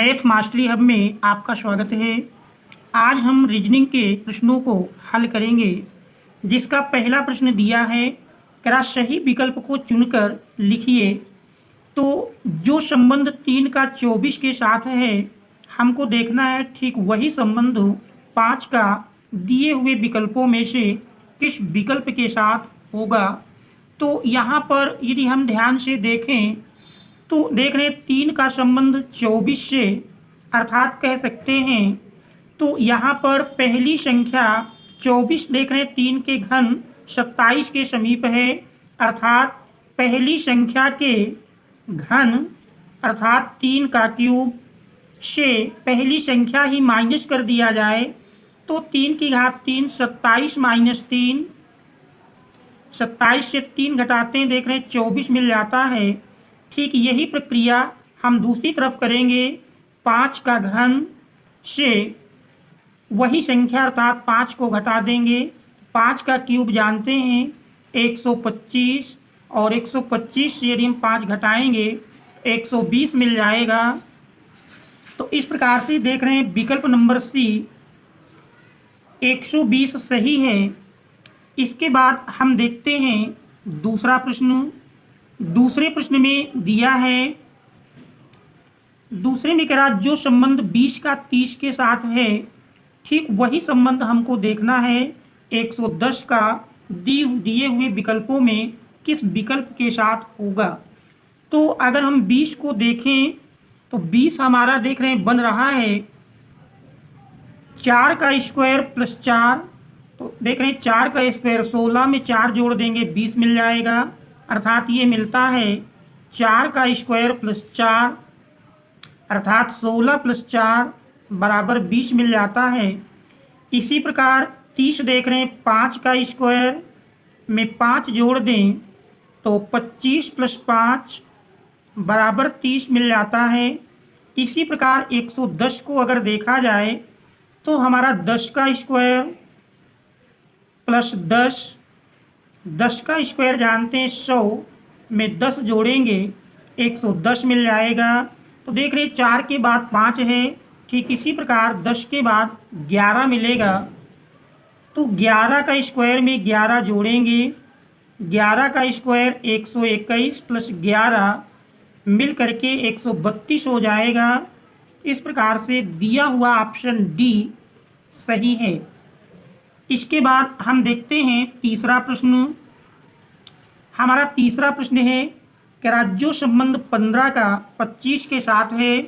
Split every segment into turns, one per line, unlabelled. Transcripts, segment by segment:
Math mastery hub में आपका स्वागत है। आज हम रीजनिंग के प्रश्नों को हल करेंगे, जिसका पहला प्रश्न दिया है, कृपया सही विकल्प को चुनकर लिखिए। तो जो संबंध 3 का 24 के साथ है, हमको देखना है ठीक वही संबंध 5 का दिए हुए विकल्पों में से किस विकल्प के साथ होगा। तो यहाँ पर यदि हम ध्यान से देखें तो देख रहे हैं 3 का संबंध 24 से, अर्थात कह सकते हैं तो यहाँ पर पहली संख्या 24 देख रहे हैं 3 के घन 27 के समीप है, अर्थात पहली संख्या के घन अर्थात 3 का क्यूब से पहली संख्या ही माइनस कर दिया जाए तो 3 की घात 3 27 माइनस 3, 27 से 3 घटाते हैं देख रहे हैं 24 मिल जाता है। ठीक यही प्रक्रिया हम दूसरी तरफ करेंगे। 5 का घन से वही संख्या अर्थात 5 को घटा देंगे। 5 का क्यूब जानते हैं 125, और 125 से यदि हम 5 घटाएंगे 120 मिल जाएगा। तो इस प्रकार से देख रहे हैं विकल्प नंबर सी 120 सही है। इसके बाद हम देखते हैं दूसरा प्रश्न। दूसरे प्रश्न में दिया है, दूसरे में कह रहा जो संबंध 20 का 30 के साथ है, ठीक वही संबंध हमको देखना है 110 का दिए हुए विकल्पों में किस विकल्प के साथ होगा। तो अगर हम 20 को देखें तो 20 हमारा देख रहे हैं बन रहा है 4 का स्क्वायर प्लस 4, तो देख रहे हैं 4 का स्क्वायर 16 में 4 जोड़ देंगे 20 मिल जाएगा, अर्थात ये मिलता है 4 का स्क्वायर प्लस 4, अर्थात 16 प्लस 4 बराबर 20 मिल जाता है। इसी प्रकार 30 देख रहे हैं 5 का स्क्वायर में 5 जोड़ दें तो 25 प्लस 5 बराबर 30 मिल जाता है। इसी प्रकार 110 को अगर देखा जाए तो हमारा 10 का स्क्वायर प्लस 10 का स्क्वायर जानते हैं 100 में 10 जोड़ेंगे 110 मिल जाएगा। तो देख रहे हैं 4 के बाद 5 है, ठीक इसी प्रकार 10 के बाद 11 मिलेगा। तो 11 का स्क्वायर में 11 जोड़ेंगे, 11 का स्क्वायर 121 प्लस 11 मिल करके 132 हो जाएगा। इस प्रकार से दिया हुआ ऑप्शन डी सही है। इसके बाद हम देखते हैं तीसरा प्रश्न। हमारा तीसरा प्रश्न है कि जो संबंध 15 का 25 के साथ है,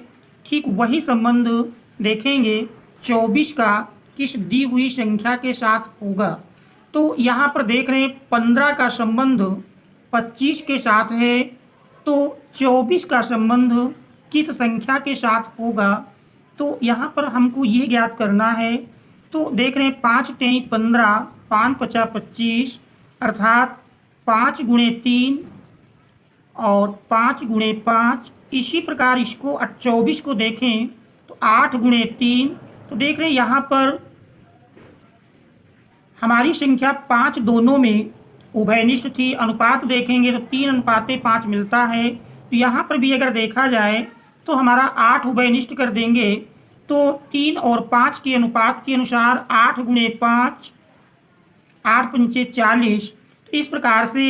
ठीक वही संबंध देखेंगे 24 का किस दी हुई संख्या के साथ होगा। तो यहाँ पर देख रहे हैं 15 का संबंध 25 के साथ है, तो 24 का संबंध किस संख्या के साथ होगा। तो यहाँ पर हमको ये ज्ञात करना है। तो देख रहे हैं 5 तेई 15, 5 पचा 25, अर्थात 5 गुणे 3 और 5 गुणे 5। इसी प्रकार इसको 24 को देखें तो 8 गुणे 3। तो देख रहे हैं यहाँ पर हमारी संख्या 5 दोनों में उभयनिष्ठ थी। अनुपात देखेंगे तो 3:5 मिलता है। तो यहाँ पर भी अगर देखा जाए तो हमारा 8 उभयनिष्ठ कर देंगे तो 3 और 5 के अनुपात के अनुसार 8 गुणे 5, 8 पंचे 40। इस प्रकार से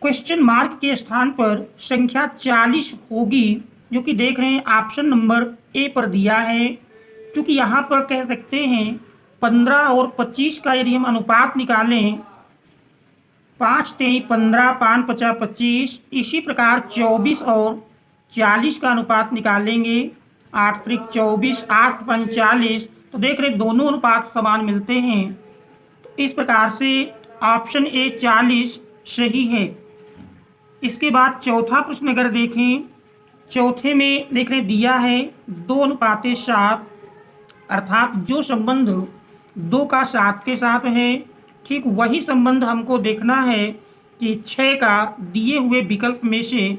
क्वेश्चन मार्क के स्थान पर संख्या 40 होगी, जो कि देख रहे हैं ऑप्शन नंबर ए पर दिया है। क्योंकि यहाँ पर कह सकते हैं 15 और 25 का यदि हम अनुपात निकालें, 5 तेई 15, 5 पचा 25, इसी प्रकार 24 और 40 का अनुपात निकालेंगे, 8 त्रिक 24, 8 पंच 40। तो देख रहे दोनों अनुपात समान मिलते हैं। तो इस प्रकार से ऑप्शन ए 40 सही है। इसके बाद चौथा प्रश्न अगर देखें, चौथे में देख रहे दिया है 2:7, अर्थात जो संबंध 2 का 7 के साथ है, ठीक वही संबंध हमको देखना है कि 6 का दिए हुए विकल्प में से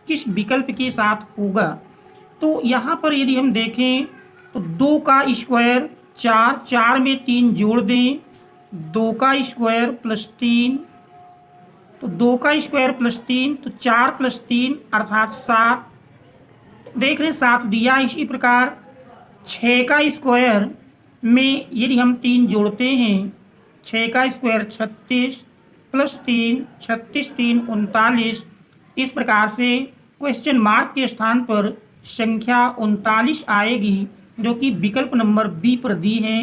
किस विकल्प के साथ होगा। तो यहाँ पर यदि हम देखें तो 2 का स्क्वायर 4, 4 में 3 जोड़ दें, 2 का स्क्वायर प्लस 3, तो 2 का स्क्वायर प्लस 3 तो 4 प्लस 3 अर्थात 7। देख रहे हैं 7 दिया। इसी प्रकार 6 का स्क्वायर में यदि हम 3 जोड़ते हैं, 6 का स्क्वायर 36 प्लस 3, 36 3 39। इस प्रकार से क्वेश्चन मार्क के स्थान पर संख्या 39 आएगी, जो कि विकल्प नंबर बी पर दी है।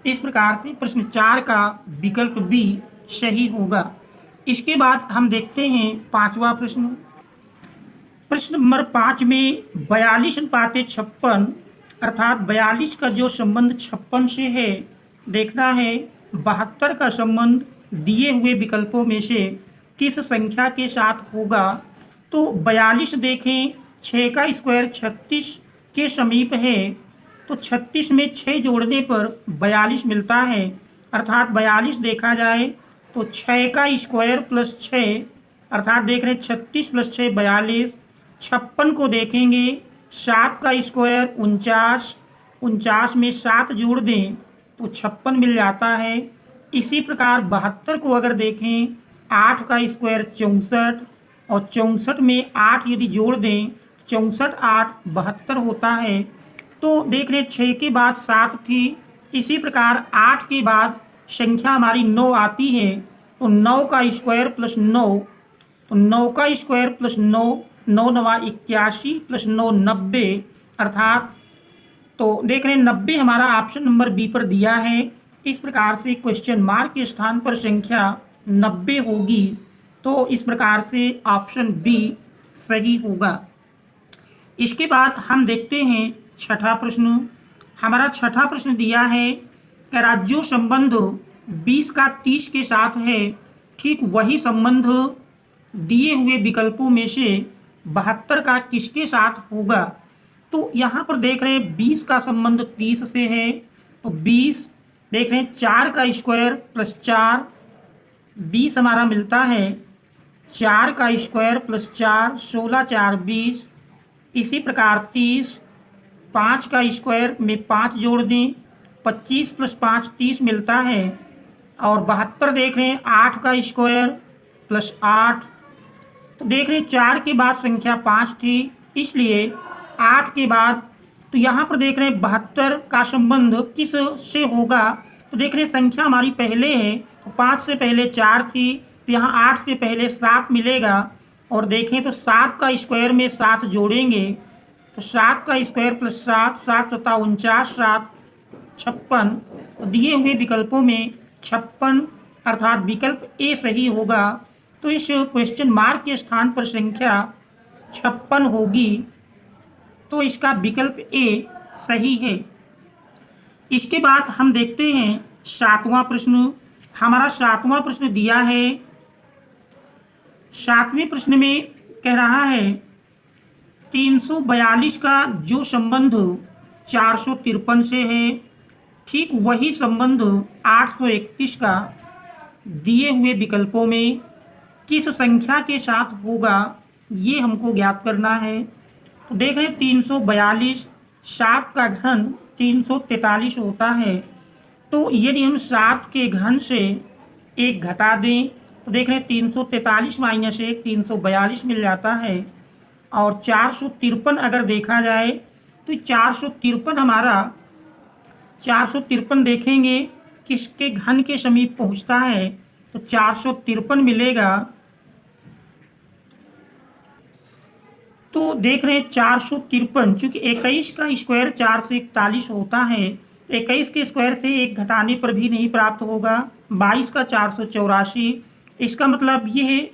इस प्रकार से प्रश्न 4 का विकल्प बी सही होगा। इसके बाद हम देखते हैं 5वां प्रश्न। प्रश्न नंबर 5 में 42:56 अर्थात 42 का जो संबंध 56 से है देखना है। 72 का संबंध दिए हुए विकल्पों में से किस संख्या के साथ होगा। तो 42 देखें, 6 का स्क्वायर 36 के समीप है, तो 36 में 6 जोड़ने पर 42 मिलता है। अर्थात 42 देखा जाए तो 6 का स्क्वायर प्लस 6 अर्थात देख रहे हैं 36 प्लस 6 42। 56 को देखेंगे, 7 का स्क्वायर 49, 49 में 7 जोड़ दें तो 56 मिल जाता है। इसी प्रकार 72 को अगर देखें, 8 का स्क्वायर 64 और 64 में 8 यदि जोड़ दें 64 8 72 होता है। तो देख रहे 6 के बाद 7 थी। इसी प्रकार 8 के बाद संख्या हमारी 9 आती है, तो 9 का स्क्वायर प्लस 9, तो 9 का स्क्वायर प्लस 9, 9 9 81 प्लस 9 90 अर्थात तो देख रहे हैं 90 हमारा ऑप्शन नंबर बी पर दिया है। इस प्रकार से क्वेश्चन मार्क के स्थान पर संख्या 90 होगी, तो इस प्रकार से ऑप्शन बी सही होगा। इसके बाद हम देखते हैं 6ठा प्रश्न। हमारा 6ठा प्रश्न दिया है कि राज्यों संबंध 20 का 30 के साथ है, ठीक वही संबंध दिए हुए विकल्पों में से 72 का किसके साथ होगा। तो यहाँ पर देख रहे हैं 20 का संबंध 30 से है, तो 20 देख रहे हैं 4 का स्क्वायर प्लस 4, 20 हमारा मिलता है। 4 का स्क्वायर प्लस 4, 16 4 20। इसी प्रकार 30, 5 का स्क्वायर में 5 जोड़ दें, 25 प्लस 5 30 मिलता है। और 72 देख रहे हैं 8 का स्क्वायर प्लस 8, तो देख रहे हैं 4 के बाद संख्या 5 थी, इसलिए 8 के बाद तो यहाँ पर देख रहे हैं 72 का संबंध किस से होगा। तो देख रहे हैं संख्या हमारी पहले है, तो 5 से पहले 4 थी, तो यहाँ 8 से पहले 7 मिलेगा। और देखें तो 7 का स्क्वायर में 7 जोड़ेंगे, तो 7 का स्क्वायर प्लस 7, 7 7 49, 7 56। तो दिए हुए विकल्पों में 56 अर्थात विकल्प ए सही होगा। तो इस क्वेश्चन मार्क के स्थान पर संख्या 56 होगी, तो इसका विकल्प ए सही है। इसके बाद हम देखते हैं 7वां प्रश्न। हमारा 7वां प्रश्न दिया है। 7वें प्रश्न में कह रहा है 342 का जो संबंध 453 से है, ठीक वही संबंध 831 का दिए हुए विकल्पों में किस संख्या के साथ होगा, ये हमको ज्ञात करना है। तो देख रहे हैं 342 7 का घन 343 होता है, तो यदि हम 7 के घन से 1 घटा दें तो देख रहे हैं 343 माइनस 1 342 मिल जाता है। और 453 अगर देखा जाए तो 453 हमारा 453 देखेंगे किसके घन के समीप पहुंचता है, तो 453 मिलेगा। तो देख रहे हैं 453 चूंकि 21 का स्क्वायर 4 से 41 होता है, 21 के स्क्वायर से 1 घटाने पर भी नहीं प्राप्त होगा। 22 का 484, इसका मतलब ये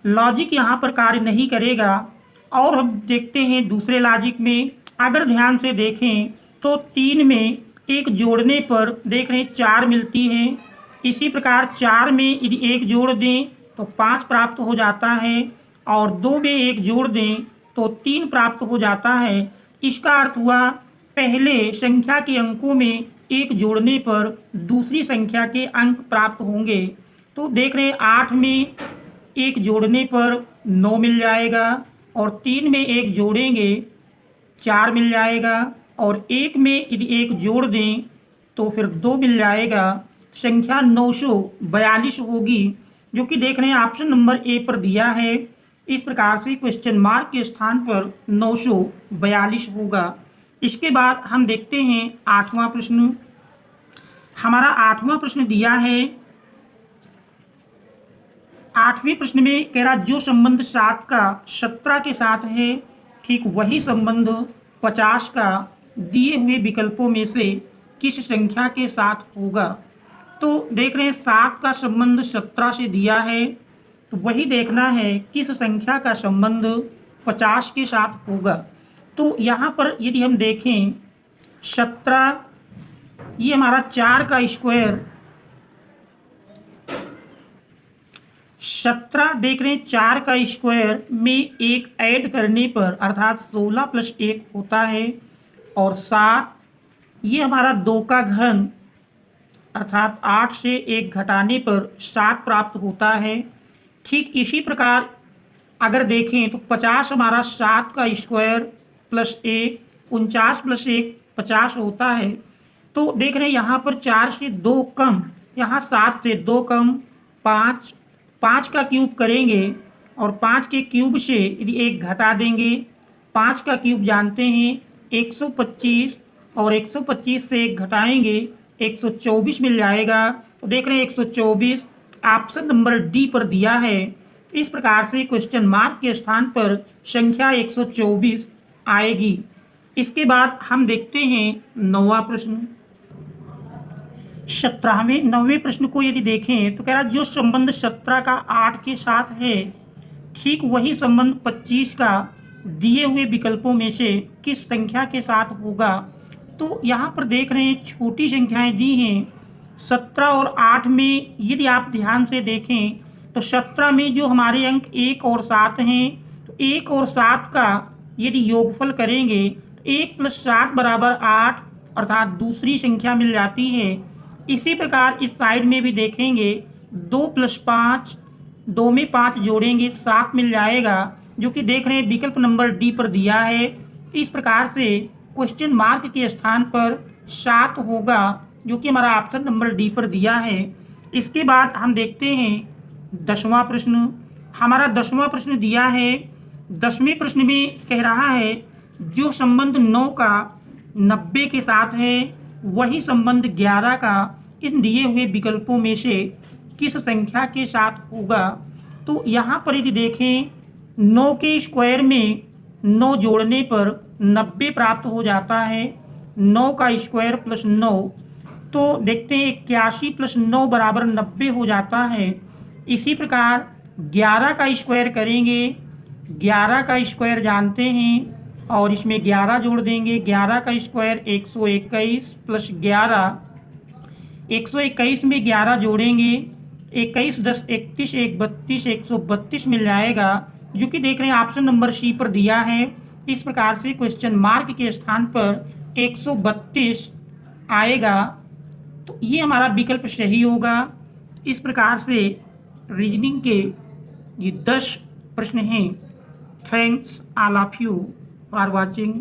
लॉजिक यहाँ पर कार्य नहीं करेगा। और हम देखते हैं दूसरे लॉजिक में, अगर ध्यान से देखें तो 3 में 1 जोड़ने पर देख रहे हैं 4 मिलती है। इसी प्रकार 4 में यदि 1 जोड़ दें तो 5 प्राप्त हो जाता है, और 2 में 1 जोड़ दें तो 3 प्राप्त हो जाता है। इसका अर्थ हुआ पहले संख्या के अंकों में 1 जोड़ने पर दूसरी संख्या के अंक प्राप्त होंगे। तो देख रहे हैं 8 में 1 जोड़ने पर 9 मिल जाएगा, और 3 में 1 जोड़ेंगे 4 मिल जाएगा, और 1 में यदि 1 जोड़ दें तो फिर 2 मिल जाएगा। संख्या 942 होगी, जो कि देख रहे हैं ऑप्शन नंबर ए पर दिया है। इस प्रकार से क्वेश्चन मार्क के स्थान पर 942 होगा। इसके बाद हम देखते हैं 8वां प्रश्न। हमारा 8वां प्रश्न दिया है, 8वें प्रश्न में कह रहा जो संबंध 7 का 17 के साथ है, ठीक वही संबंध 50 का दिए हुए विकल्पों में से किस संख्या के साथ होगा। तो देख रहे हैं 7 का संबंध 17 से दिया है, तो वही देखना है किस संख्या का संबंध 50 के साथ होगा। तो यहाँ पर यदि हम देखें 17, ये हमारा 4 का स्क्वायर, 17 देख रहे हैं 4 का स्क्वायर में एक ऐड करने पर अर्थात 16 + 1 होता है, और 7 ये हमारा 2 का घन अर्थात 8 से 1 घटाने पर 7 प्राप्त होता है। ठीक इसी प्रकार अगर देखें तो 50 हमारा 7 का स्क्वायर + 1 49 + 1 50 होता है। तो देख रहे हैं यहाँ पर 4 से 2 कम, यहाँ 7 से 2 कम 5, 5 का क्यूब करेंगे और 5 के क्यूब से यदि 1 घटा देंगे, 5 का क्यूब जानते हैं 125, और 125 से 1 घटाएंगे 124 मिल जाएगा। तो देख रहे हैं 124 ऑप्शन नंबर डी पर दिया है। इस प्रकार से क्वेश्चन मार्क के स्थान पर संख्या 124 आएगी। इसके बाद हम देखते हैं 9वां प्रश्न। 9वें प्रश्न को यदि देखें तो कह रहा जो संबंध 17 का 8 के साथ है, ठीक वही संबंध 25 का दिए हुए विकल्पों में से किस संख्या के साथ होगा। तो यहाँ पर देख रहे हैं छोटी संख्याएं दी हैं 17 और 8 में। यदि आप ध्यान से देखें तो 17 में जो हमारे अंक 1 और 7 हैं, तो 1 और 7 का यदि योगफल करेंगे तो 1 + 7 = 8 अर्थात दूसरी संख्या मिल जाती है। इसी प्रकार इस साइड में भी देखेंगे 2 + 5, 2 में 5 जोड़ेंगे 7 मिल जाएगा, जो कि देख रहे हैं विकल्प नंबर डी पर दिया है। इस प्रकार से क्वेश्चन मार्क के स्थान पर 7 होगा, जो कि हमारा ऑप्शन नंबर डी पर दिया है। इसके बाद हम देखते हैं 10वां प्रश्न। हमारा 10वां प्रश्न दिया है, 10वें प्रश्न में कह रहा है जो संबंध 9 का 90 के साथ है, वही संबंध 11 का इन दिए हुए विकल्पों में से किस संख्या के साथ होगा। तो यहाँ पर यदि देखें 9 के स्क्वायर में 9 जोड़ने पर 90 प्राप्त हो जाता है, 9 का स्क्वायर + 9, तो देखते हैं 81 + 9 = 90 हो जाता है। इसी प्रकार 11 का स्क्वायर करेंगे, 11 का स्क्वायर जानते हैं और इसमें 11 जोड़ देंगे, 11 का स्क्वायर 121 + 11, 121 में 11 जोड़ेंगे 21 + 10 31, 132, 132 मिल जाएगा, जो कि देख रहे हैं ऑप्शन नंबर सी पर दिया है। इस प्रकार से क्वेश्चन मार्क के स्थान पर 132 आएगा। तो ये हमारा विकल्प सही होगा। इस प्रकार से रीजनिंग के ये 10 प्रश्न हैं। Thanks all of you for watching.